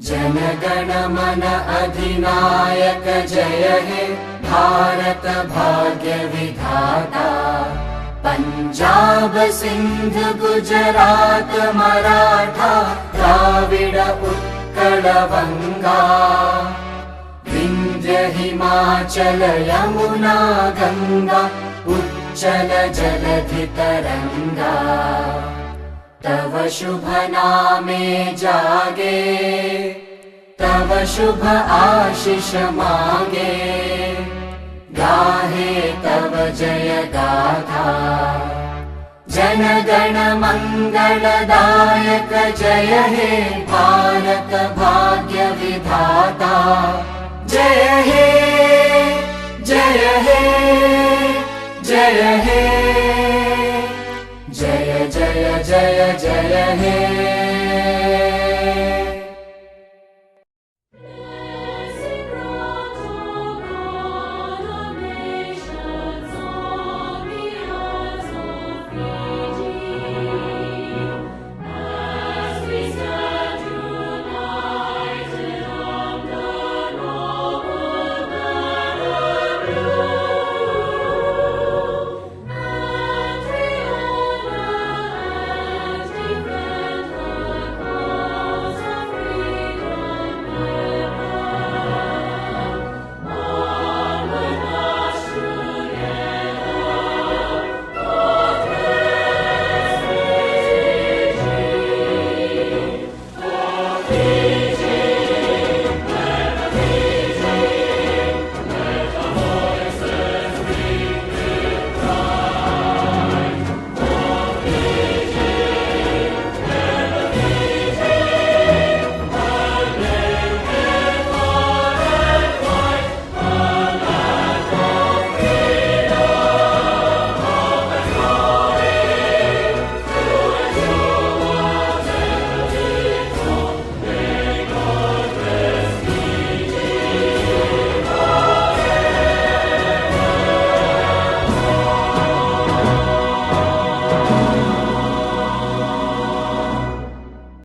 जनगण मन अधिनायक जय हे भारत भाग्य विधाता। पंजाब सिंध गुजरात मराठा द्राविड उत्कल वंगा। विंध्य हिमाचल यमुना गंगा उच्चल जलधि तरंगा। तव शुभ नामे जागे तव शुभ आशीष मांगे। गाहे तव जय गाथा जन गण मंगलदायक जय हे भारत भाग्य विधाता। जय हे जय हे जय हे जय जय जय जय हे। Yeah.